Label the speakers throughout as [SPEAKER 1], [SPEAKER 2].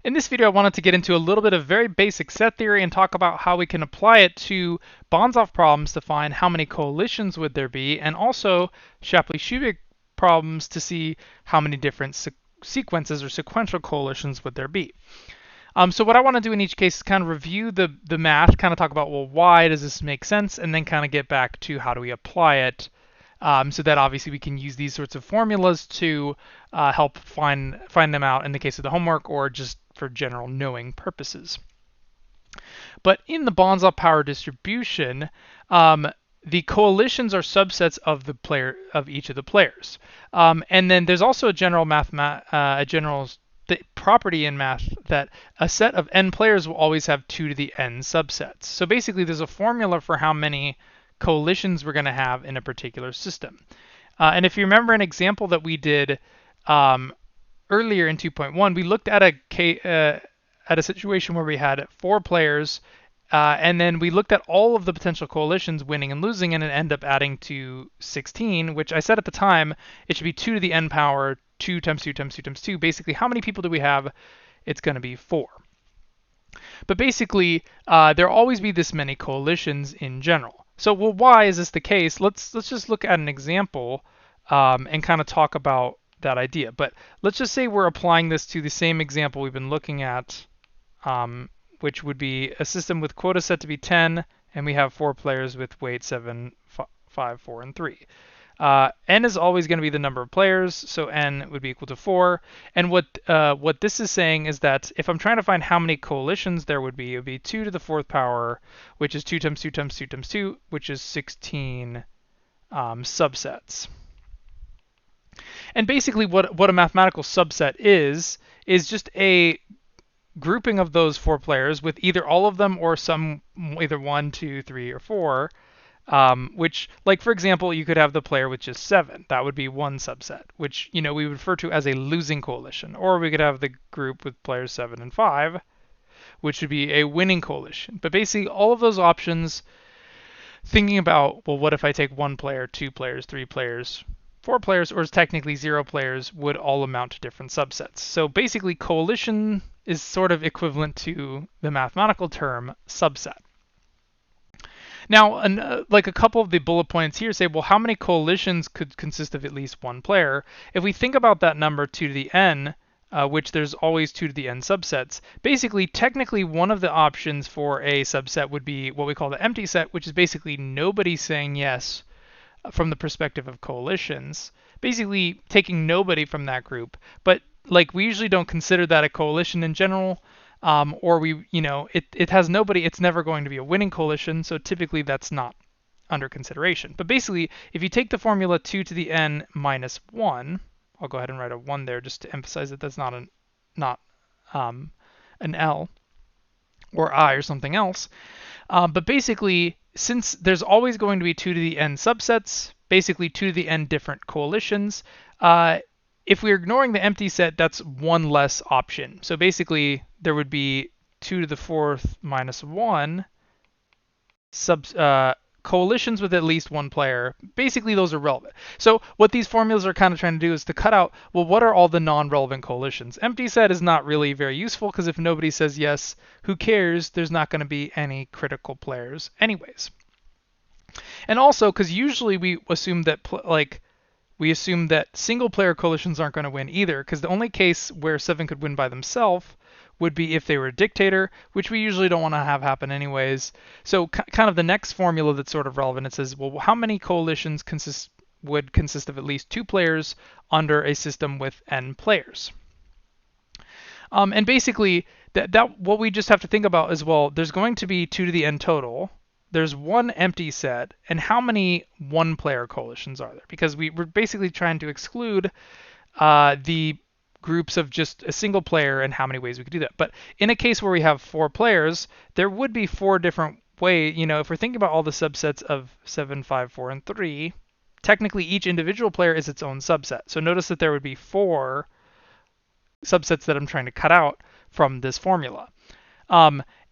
[SPEAKER 1] In this video, I wanted to get into a little bit of very basic set theory and talk about how we can apply it to bonds-off problems to find how many coalitions would there be, and also Shapley-Shubik problems to see how many different sequences or sequential coalitions would there be. So what I want to do in each case is kind of review the math, kind of talk about, well, why does this make sense, and then kind of get back to how do we apply it, so that obviously we can use these sorts of formulas to help find them out in the case of the homework or just for general knowing purposes. But in the bonds-off power distribution, the coalitions are subsets of the player of each of the players, and then there's also a general property in math that a set of n players will always have 2 to the n subsets. So basically, there's a formula for how many coalitions we're going to have in a particular system. And if you remember an example that we did earlier in 2.1, we looked at a situation where we had 4 players, and then we looked at all of the potential coalitions winning and losing, and it ended up adding to 16, which I said at the time it should be 2 to the n power 2 times 2 times 2 times 2. Basically, how many people do we have? It's going to be 4. But basically, there'll always be this many coalitions in general. So, well, why is this the case? Let's just look at an example and kind of talk about that idea. But let's just say we're applying this to the same example we've been looking at, which would be a system with quota set to be 10, and we have 4 players with weight 7, 5, 4, and 3. N is always going to be the number of players, so n would be equal to 4. And what this is saying is that if I'm trying to find how many coalitions there would be, it would be 2 to the 4th power, which is 2 times 2 times 2 times 2, which is 16 subsets. And basically what a mathematical subset is just a grouping of those 4 players with either all of them or some, either 1, 2, 3, or 4, which, like, for example, you could have the player with just 7. That would be one subset, which, we would refer to as a losing coalition. Or we could have the group with players 7 and 5, which would be a winning coalition. But basically, all of those options, thinking about, well, what if I take 1 player, 2 players, 3 players, 4 players, or technically 0 players, would all amount to different subsets. So basically, coalition is sort of equivalent to the mathematical term subset. Now, like a couple of the bullet points here say, well, how many coalitions could consist of at least 1 player? If we think about that number 2 to the n, which there's always 2 to the n subsets, basically, technically, one of the options for a subset would be what we call the empty set, which is basically nobody saying yes from the perspective of coalitions, basically taking nobody from that group. But like, we usually don't consider that a coalition in general. Or it has nobody, it's never going to be a winning coalition, so typically that's not under consideration. But basically, if you take the formula 2 to the n minus 1, I'll go ahead and write a 1 there just to emphasize that that's not an L or I or something else. But basically, since there's always going to be 2 to the n subsets, basically 2 to the n different coalitions, if we're ignoring the empty set, that's one less option. So basically, there would be 2 to the 4th minus 1 coalitions with at least 1 player. Basically, those are relevant. So what these formulas are kind of trying to do is to cut out, well, what are all the non-relevant coalitions? Empty set is not really very useful because if nobody says yes, who cares? There's not going to be any critical players anyways. And also, because usually we assume that single player coalitions aren't going to win either, because the only case where 7 could win by themselves would be if they were a dictator, which we usually don't want to have happen anyways. So kind of the next formula that's sort of relevant, it says, well, how many coalitions would consist of at least 2 players under a system with n players? And basically, that what we just have to think about is, well, there's going to be 2 to the n total. There's 1 empty set, and how many 1-player coalitions are there? Because we're basically trying to exclude the groups of just a single player and how many ways we could do that. But in a case where we have 4 players, there would be 4 different ways. If we're thinking about all the subsets of 7, 5, 4, and 3, technically each individual player is its own subset. So notice that there would be 4 subsets that I'm trying to cut out from this formula.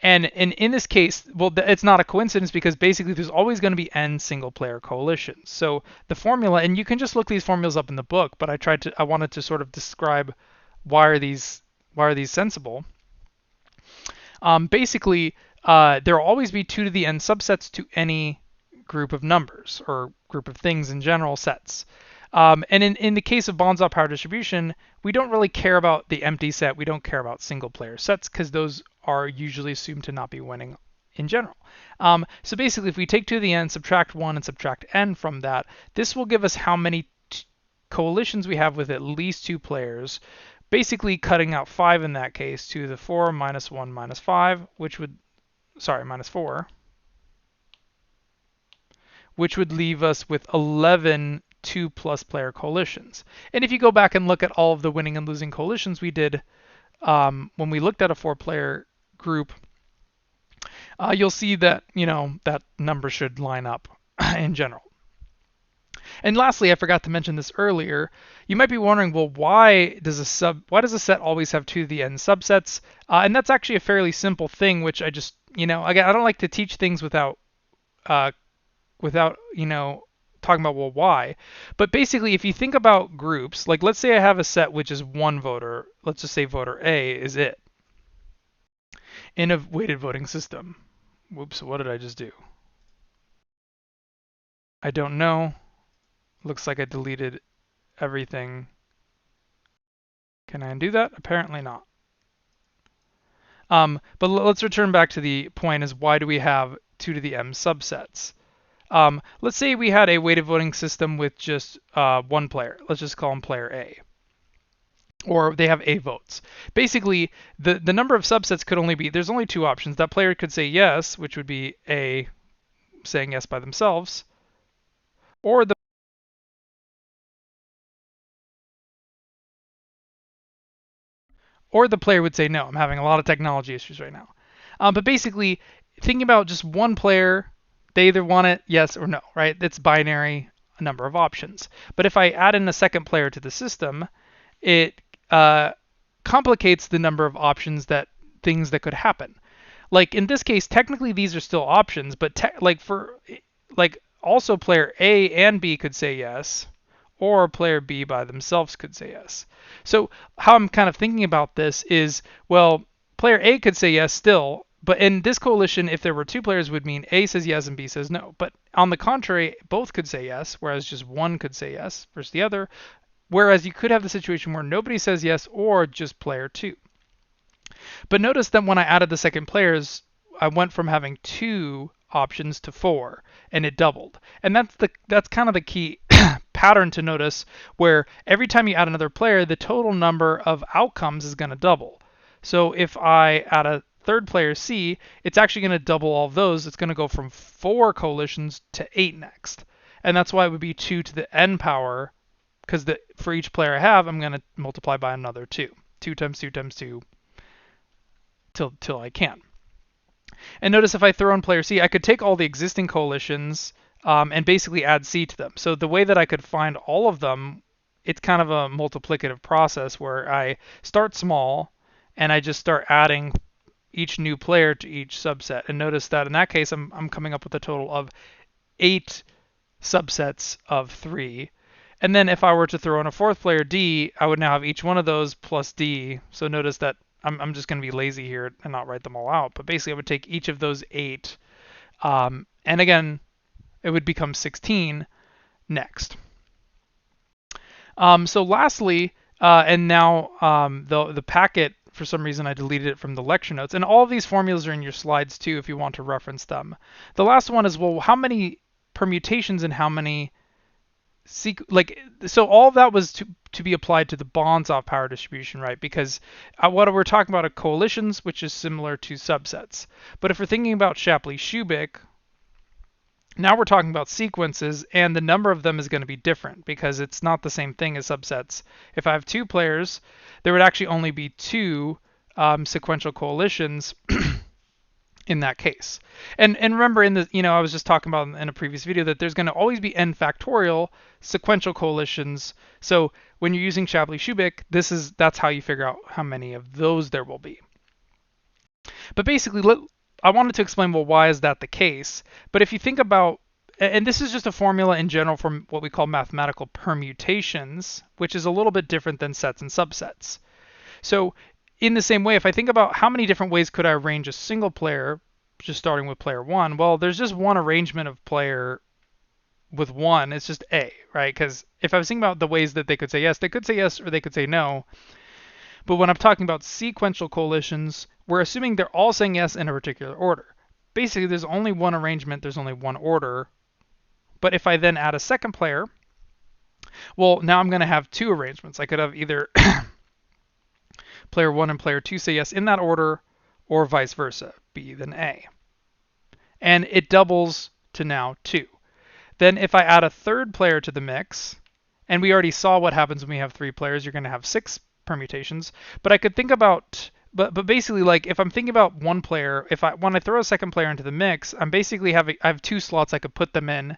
[SPEAKER 1] And in this case, well, it's not a coincidence because basically there's always going to be n single player coalitions. So the formula, and you can just look these formulas up in the book, but I wanted to sort of describe why are these sensible. Basically, there will always be 2 to the n subsets to any group of numbers or group of things in general sets. And in the case of Bonsall power distribution, we don't really care about the empty set. We don't care about single player sets because those are usually assumed to not be winning in general. So basically, if we take 2 to the n, subtract 1, and subtract n from that, this will give us how many coalitions we have with at least 2 players, basically cutting out 5 in that case, 2 to the 4 minus 1 minus 5, which would, sorry, minus 4, which would leave us with 11 2+ player coalitions. And if you go back and look at all of the winning and losing coalitions we did when we looked at a 4-player group, you'll see that, that number should line up in general. And lastly, I forgot to mention this earlier. You might be wondering, well, why does a set always have 2 to the n subsets? And that's actually a fairly simple thing, which I just, I don't like to teach things without talking about, well, why. But basically, if you think about groups, like let's say I have a set which is one voter. Let's just say voter A is it in a weighted voting system. Whoops, what did I just do? I don't know. Looks like I deleted everything. Can I undo that? Apparently not. But let's return back to the point, is why do we have 2 to the m subsets? Let's say we had a weighted voting system with just one player. Let's just call him player A. Or they have A votes. Basically, the number of subsets could only be, there's only 2 options. That player could say yes, which would be A saying yes by themselves, or the player would say no. I'm having a lot of technology issues right now. But basically, thinking about just one player, they either want it yes or no, right? It's binary, a number of options. But if I add in a second player to the system, it complicates the number of options things that could happen. Like in this case, technically these are still options, but also player A and B could say yes, or player B by themselves could say yes. So how I'm kind of thinking about this is, well, player A could say yes still, but in this coalition, if there were 2 players, would mean A says yes and B says no. But on the contrary, both could say yes, whereas just one could say yes versus the other. Whereas you could have the situation where nobody says yes or just player 2. But notice that when I added the second players, I went from having 2 options to 4, and it doubled. And that's kind of the key pattern to notice, where every time you add another player, the total number of outcomes is going to double. So if I add a third player C, it's actually going to double all of those. It's going to go from 4 coalitions to 8 next. And that's why it would be 2 to the n power, because for each player I have, I'm going to multiply by another 2. 2 times 2 times 2 till I can. And notice if I throw in player C, I could take all the existing coalitions and basically add C to them. So the way that I could find all of them, it's kind of a multiplicative process where I start small and I just start adding each new player to each subset. And notice that in that case, I'm coming up with a total of 8 subsets of 3. And then if I were to throw in a 4th player D, I would now have each one of those plus D. So notice that I'm just going to be lazy here and not write them all out. But basically, I would take each of those 8. And again, it would become 16 next. So lastly, and now the packet, for some reason I deleted it from the lecture notes. And all of these formulas are in your slides too if you want to reference them. The last one is, well, how many permutations and how many so all of that was to be applied to the Bonsall power distribution, right? Because what we're talking about are coalitions, which is similar to subsets. But if we're thinking about Shapley-Shubik, now we're talking about sequences, and the number of them is going to be different because it's not the same thing as subsets. If I have 2 players, there would actually only be 2 sequential coalitions in that case. And remember, I was just talking about in a previous video that there's going to always be n factorial sequential coalitions. So when you're using Shapley-Shubik, that's how you figure out how many of those there will be. But basically, I wanted to explain, well, why is that the case? But if you think about, and this is just a formula in general for what we call mathematical permutations, which is a little bit different than sets and subsets. So in the same way, if I think about how many different ways could I arrange a single player, just starting with player 1, well, there's just one arrangement of player with 1. It's just A, right? Because if I was thinking about the ways that they could say yes or they could say no. But when I'm talking about sequential coalitions, we're assuming they're all saying yes in a particular order. Basically, there's only one arrangement, there's only one order. But if I then add a second player, well, now I'm going to have 2 arrangements. I could have either player 1 and player 2 say yes in that order, or vice versa, B then A. And it doubles to now 2. Then if I add a third player to the mix, and we already saw what happens when we have 3 players, you're going to have 6 permutations. But I could think about, but basically, like if I'm thinking about one player, when I throw a second player into the mix, I'm basically I have 2 slots I could put them in.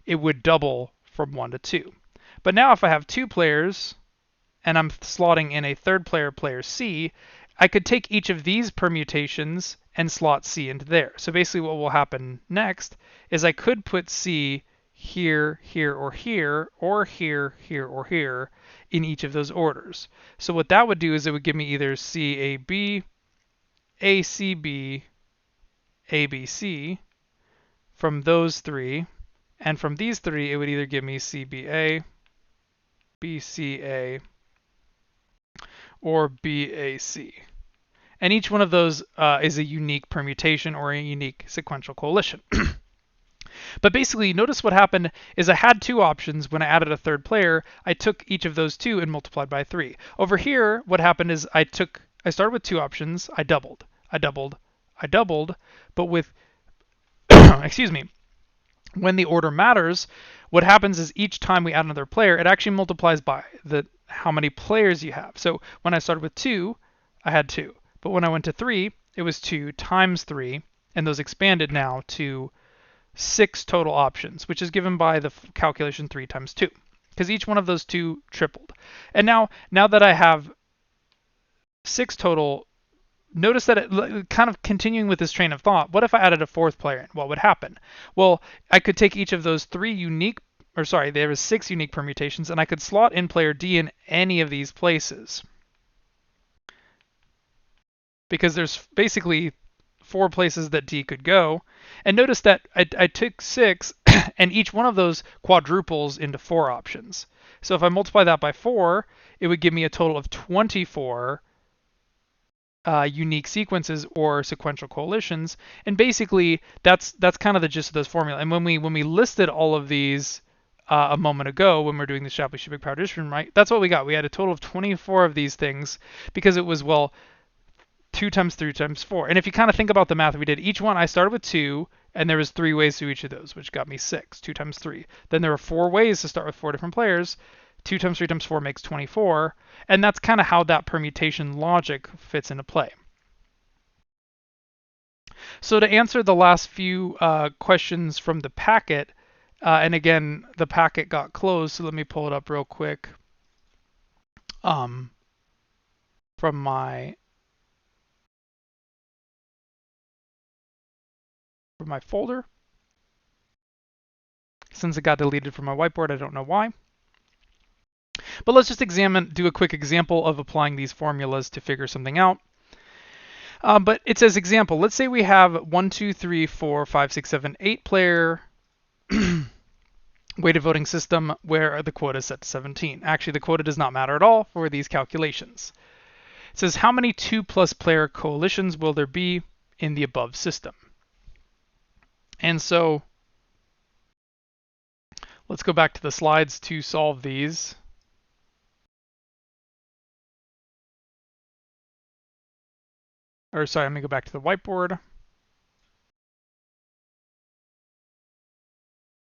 [SPEAKER 1] It would double from 1 to 2. But now if I have 2 players, and I'm slotting in a third player, player C, I could take each of these permutations and slot C into there. So basically what will happen next is I could put C here, here, or here, or here, here, or here in each of those orders. So what that would do is it would give me either CAB, ACB, ABC from those 3. And from these 3, it would either give me CBA, BCA, or BAC. And each one of those is a unique permutation or a unique sequential coalition. But basically, notice what happened is I had 2 options. When I added a third player, I took each of those 2 and multiplied by 3. Over here, what happened is I started with 2 options. I doubled, but with, excuse me, when the order matters, what happens is each time we add another player, it actually multiplies by how many players you have. So when I started with 2, I had 2. But when I went to 3, it was 2 times 3, and those expanded now to 6 total options, which is given by the calculation 3 times 2, because each one of those 2 tripled. And now that I have 6 total, notice that it kind of continuing with this train of thought, what if I added a 4th player in? What would happen? Well, I could take each of those 3 unique, or sorry, there was 6 unique permutations, and I could slot in player D in any of these places. Because there's basically 4 places that D could go. And notice that I took 6, and each one of those quadruples into 4 options. So if I multiply that by 4, it would give me a total of 24 unique sequences or sequential coalitions. And basically, that's kind of the gist of this formula. And when we listed all of these a moment ago, when we're doing the Shapley-Shubik power distribution, right, that's what we got. We had a total of 24 of these things because it was, well, 2 times 3 times 4. And if you kind of think about the math we did, each one I started with 2, and there was 3 ways to each of those, which got me 6, 2 times 3. Then there were 4 ways to start with 4 different players. 2 times 3 times 4 makes 24. And that's kind of how that permutation logic fits into play. So to answer the last few questions from the packet, and again, the packet got closed, so let me pull it up real quick from my folder. Since it got deleted from my whiteboard, I don't know why. But let's just do a quick example of applying these formulas to figure something out. But it says example, let's say we have 1, 2, 3, 4, 5, 6, 7, 8 player weighted voting system where the quota is set to 17. Actually, the quota does not matter at all for these calculations. It says how many 2+ player coalitions will there be in the above system? And so let's go back to the slides to solve these. Or sorry, let me go back to the whiteboard.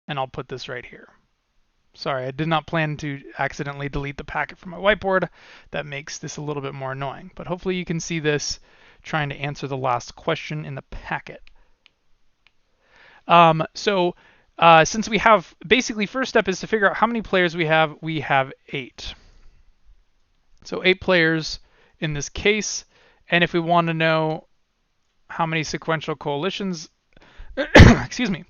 [SPEAKER 1] And I'll put this right here. Sorry, I did not plan to accidentally delete the packet from my whiteboard. That makes this a little bit more annoying. But hopefully you can see this trying to answer the last question in the packet. Since we have, basically first step is to figure out how many players we have. We have 8. So 8 players in this case. And if we want to know how many sequential coalitions, excuse me,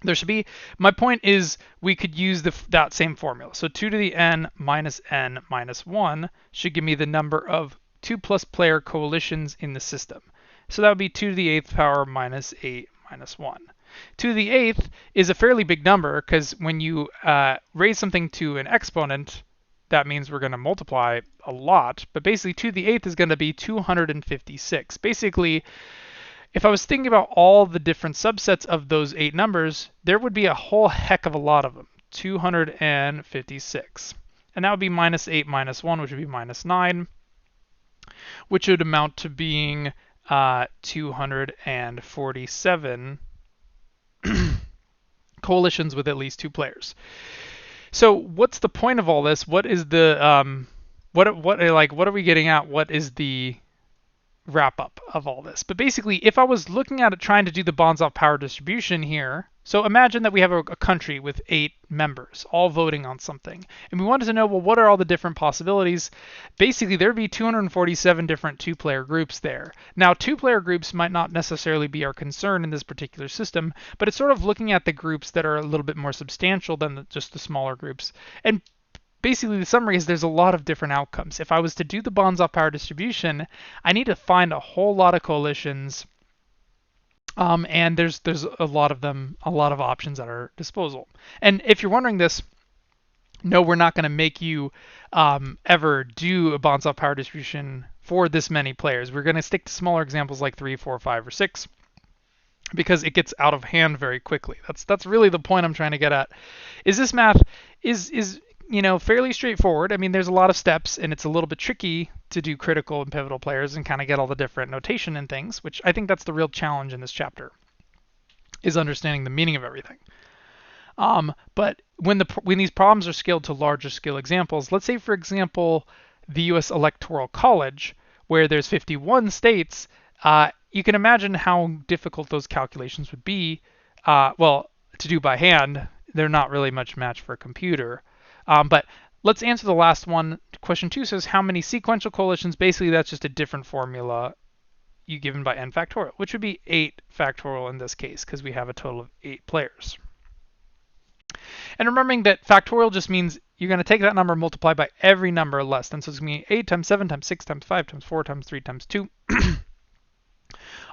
[SPEAKER 1] there should be, my point is we could use that same formula. So 2 to the n minus 1 should give me the number of 2 plus player coalitions in the system. So that would be 2 to the 8th power minus 8 minus 1. 2 to the 8th is a fairly big number because when you raise something to an exponent, that means we're going to multiply a lot. But basically 2 to the 8th is going to be 256. Basically, if I was thinking about all the different subsets of those 8 numbers, there would be a whole heck of a lot of them, 256. And that would be minus 8 minus 1, which would be minus 9, which would amount to being 247 coalitions with at least 2 players. So what's the point of all this? What is the what are we getting at? What is the wrap up of all this? But basically, if I was looking at it trying to do the bonds-off power distribution here, so imagine that we have a country with 8 members all voting on something, and we wanted to know, well, what are all the different possibilities? Basically, there'd be 247 different 2-player groups there. Now, 2-player groups might not necessarily be our concern in this particular system, but it's sort of looking at the groups that are a little bit more substantial than just the smaller groups. And basically, the summary is there's a lot of different outcomes. If I was to do the bonds-off power distribution, I need to find a whole lot of coalitions, and there's a lot of them, a lot of options at our disposal. And if you're wondering this, no, we're not going to make you ever do a bonds-off power distribution for this many players. We're going to stick to smaller examples like 3, 4, 5, or 6, because it gets out of hand very quickly. That's really the point I'm trying to get at. Is this math is fairly straightforward. I mean, there's a lot of steps, and it's a little bit tricky to do critical and pivotal players and kind of get all the different notation and things, which I think that's the real challenge in this chapter, is understanding the meaning of everything. But when these problems are scaled to larger scale examples, let's say, for example, the U.S. Electoral College, where there's 51 states, you can imagine how difficult those calculations would be. Well, to do by hand, they're not really much match for a computer. But let's answer the last one. Question 2 says how many sequential coalitions. Basically, that's just a different formula you given by n factorial, which would be 8 factorial in this case, because we have a total of 8 players. And remembering that factorial just means you're going to take that number and multiply by every number less than. So it's going to be 8 times 7 times 6 times 5 times 4 times 3 times 2,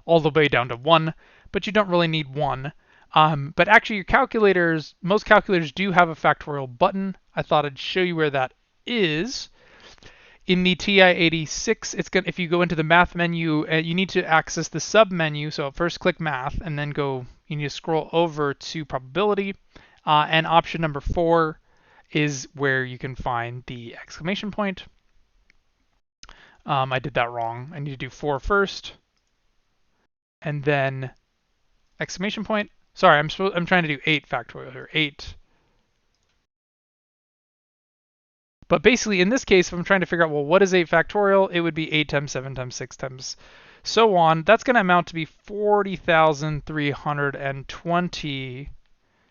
[SPEAKER 1] all the way down to 1. But you don't really need 1. But actually, most calculators do have a factorial button. I thought I'd show you where that is. In the TI-86, if you go into the math menu, you need to access the sub menu. So first click math, and then you need to scroll over to probability. And option number 4 is where you can find the exclamation point. I did that wrong. I need to do 4 first, and then exclamation point. Sorry, I'm trying to do 8 factorial here. 8. But basically, in this case, if I'm trying to figure out, well, what is 8 factorial, it would be 8 times 7 times 6 times so on. That's going to amount to be 40,320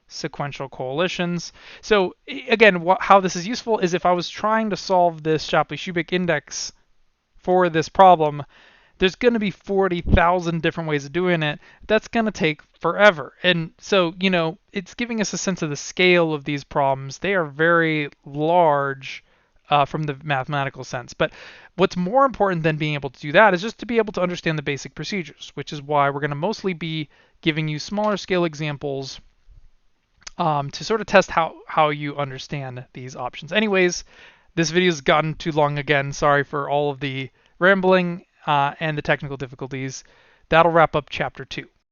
[SPEAKER 1] sequential coalitions. So again, how this is useful is if I was trying to solve this Shapley-Shubik index for this problem, there's going to be 40,000 different ways of doing it. That's going to take forever. And so, it's giving us a sense of the scale of these problems. They are very large from the mathematical sense. But what's more important than being able to do that is just to be able to understand the basic procedures, which is why we're going to mostly be giving you smaller scale examples to sort of test how you understand these options. Anyways, this video's gotten too long again. Sorry for all of the rambling and the technical difficulties. That'll wrap up chapter 2.